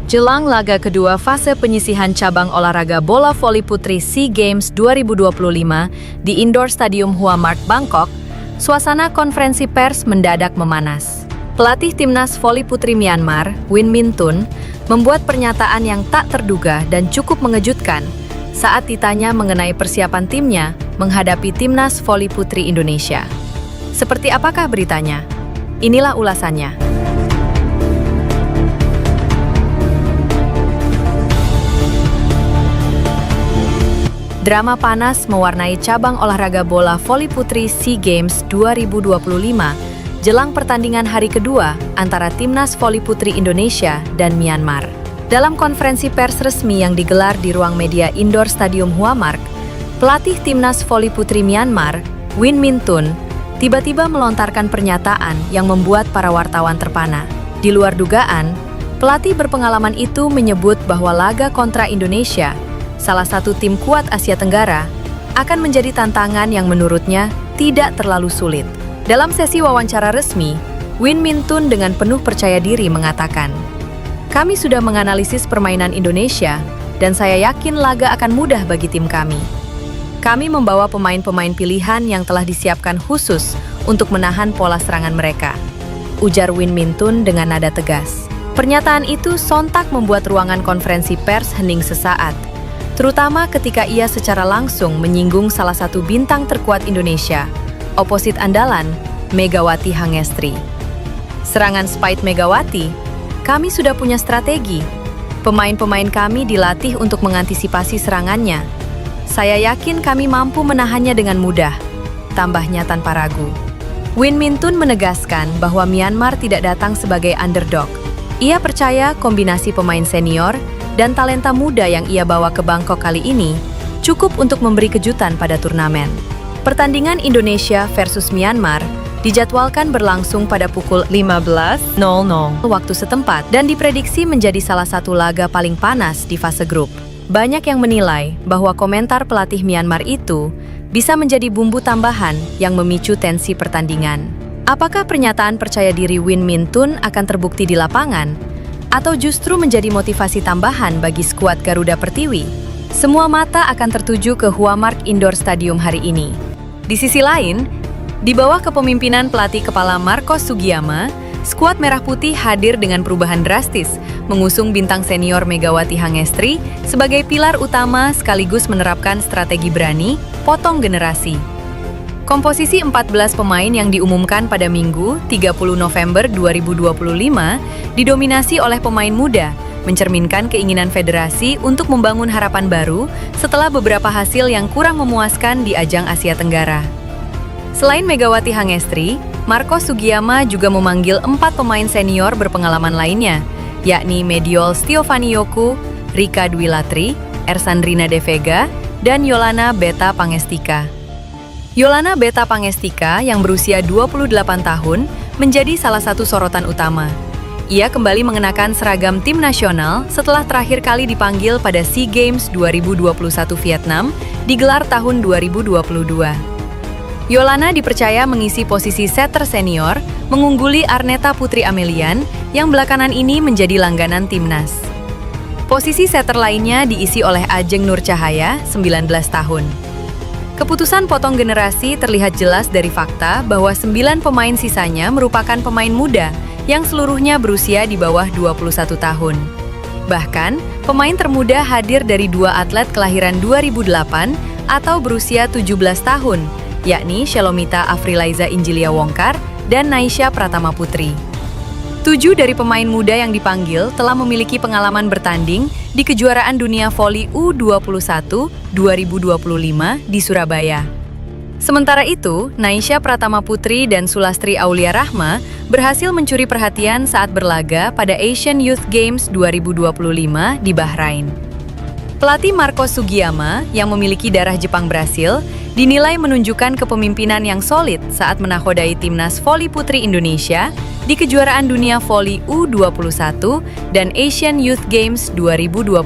Jelang laga kedua fase penyisihan cabang olahraga bola voli putri SEA Games 2025 di Indoor Stadium Hua Mark, Bangkok, suasana konferensi pers mendadak memanas. Pelatih timnas voli putri Myanmar, Win Min Tun, membuat pernyataan yang tak terduga dan cukup mengejutkan saat ditanya mengenai persiapan timnya menghadapi timnas voli putri Indonesia. Seperti apakah beritanya? Inilah ulasannya. Drama panas mewarnai cabang olahraga bola voli putri SEA Games 2025 jelang pertandingan hari kedua antara timnas voli putri Indonesia dan Myanmar. Dalam konferensi pers resmi yang digelar di ruang media Indoor Stadium Hua Mark, pelatih timnas voli putri Myanmar, Win Min Tun, tiba-tiba melontarkan pernyataan yang membuat para wartawan terpana. Di luar dugaan, pelatih berpengalaman itu menyebut bahwa laga kontra Indonesia, salah satu tim kuat Asia Tenggara, akan menjadi tantangan yang menurutnya tidak terlalu sulit. Dalam sesi wawancara resmi, Win Min Tun dengan penuh percaya diri mengatakan, "Kami sudah menganalisis permainan Indonesia, dan saya yakin laga akan mudah bagi tim kami. Kami membawa pemain-pemain pilihan yang telah disiapkan khusus untuk menahan pola serangan mereka," ujar Win Min Tun dengan nada tegas. Pernyataan itu sontak membuat ruangan konferensi pers hening sesaat, terutama ketika ia secara langsung menyinggung salah satu bintang terkuat Indonesia, oposit andalan, Megawati Hangestri. Serangan Spite Megawati, "Kami sudah punya strategi. Pemain-pemain kami dilatih untuk mengantisipasi serangannya. Saya yakin kami mampu menahannya dengan mudah," tambahnya tanpa ragu. Win Min Tun menegaskan bahwa Myanmar tidak datang sebagai underdog. Ia percaya kombinasi pemain senior dan talenta muda yang ia bawa ke Bangkok kali ini cukup untuk memberi kejutan pada turnamen. Pertandingan Indonesia versus Myanmar dijadwalkan berlangsung pada pukul 15.00 waktu setempat dan diprediksi menjadi salah satu laga paling panas di fase grup. Banyak yang menilai bahwa komentar pelatih Myanmar itu bisa menjadi bumbu tambahan yang memicu tensi pertandingan. Apakah pernyataan percaya diri Win Min Tun akan terbukti di lapangan? Atau justru menjadi motivasi tambahan bagi skuad Garuda Pertiwi? Semua mata akan tertuju ke Hua Mark Indoor Stadium hari ini. Di sisi lain, di bawah kepemimpinan pelatih kepala Marcos Sugiyama, skuad Merah Putih hadir dengan perubahan drastis, mengusung bintang senior Megawati Hangestri sebagai pilar utama sekaligus menerapkan strategi berani, potong generasi. Komposisi 14 pemain yang diumumkan pada Minggu, 30 November 2025, didominasi oleh pemain muda, mencerminkan keinginan federasi untuk membangun harapan baru setelah beberapa hasil yang kurang memuaskan di ajang Asia Tenggara. Selain Megawati Hangestri, Marcos Sugiyama juga memanggil 4 pemain senior berpengalaman lainnya, yakni Mediol Stiovaniyoku, Rika Dwi Latri, Ersandrina De Vega, dan Yolana Beta Pangestika. Yolana Beta Pangestika yang berusia 28 tahun menjadi salah satu sorotan utama. Ia kembali mengenakan seragam tim nasional setelah terakhir kali dipanggil pada SEA Games 2021 Vietnam digelar tahun 2022. Yolana dipercaya mengisi posisi setter senior, mengungguli Arneta Putri Amelian yang belakangan ini menjadi langganan timnas. Posisi setter lainnya diisi oleh Ajeng Nur Cahaya, 19 tahun. Keputusan potong generasi terlihat jelas dari fakta bahwa 9 pemain sisanya merupakan pemain muda yang seluruhnya berusia di bawah 21 tahun. Bahkan, pemain termuda hadir dari 2 atlet kelahiran 2008 atau berusia 17 tahun, yakni Shelomita Afrilaiza Injilia Wongkar dan Naisha Pratama Putri. 7 dari pemain muda yang dipanggil telah memiliki pengalaman bertanding di kejuaraan dunia voli U21 2025 di Surabaya. Sementara itu, Naisha Pratama Putri dan Sulastri Aulia Rahma berhasil mencuri perhatian saat berlaga pada Asian Youth Games 2025 di Bahrain. Pelatih Marcos Sugiyama yang memiliki darah Jepang Brasil dinilai menunjukkan kepemimpinan yang solid saat menakodai timnas voli putri Indonesia di kejuaraan dunia voli U21 dan Asian Youth Games 2025.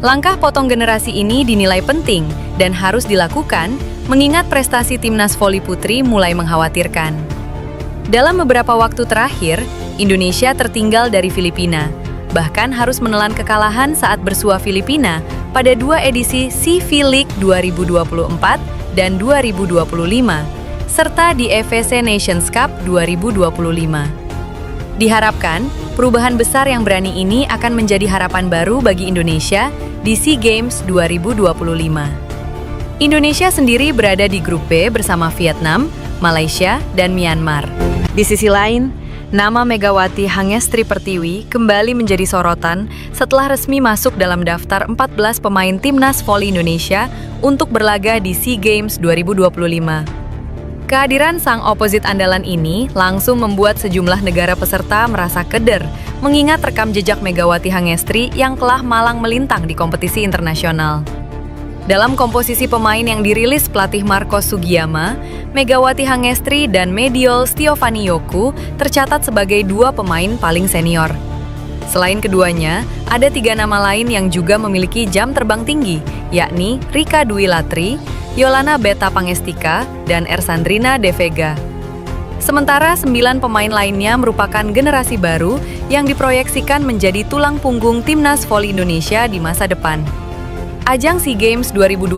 Langkah potong generasi ini dinilai penting dan harus dilakukan mengingat prestasi timnas voli putri mulai mengkhawatirkan. Dalam beberapa waktu terakhir, Indonesia tertinggal dari Filipina, bahkan harus menelan kekalahan saat bersua Filipina pada 2 edisi CV League 2024 dan 2025, serta di EVC Nations Cup 2025. Diharapkan, perubahan besar yang berani ini akan menjadi harapan baru bagi Indonesia di SEA Games 2025. Indonesia sendiri berada di grup B bersama Vietnam, Malaysia, dan Myanmar. Di sisi lain, nama Megawati Hangestri Pertiwi kembali menjadi sorotan setelah resmi masuk dalam daftar 14 pemain timnas voli Indonesia untuk berlaga di SEA Games 2025. Kehadiran sang oposit andalan ini langsung membuat sejumlah negara peserta merasa keder, mengingat rekam jejak Megawati Hangestri yang telah malang melintang di kompetisi internasional. Dalam komposisi pemain yang dirilis pelatih Marcos Sugiyama, Megawati Hangestri dan Mediol Stiovani-Yoku tercatat sebagai 2 pemain paling senior. Selain keduanya, ada 3 nama lain yang juga memiliki jam terbang tinggi, yakni Rika Dwi Latri, Yolana Beta Pangestika, dan Ersandrina De Vega. Sementara 9 pemain lainnya merupakan generasi baru yang diproyeksikan menjadi tulang punggung timnas voli Indonesia di masa depan. Ajang SEA Games 2020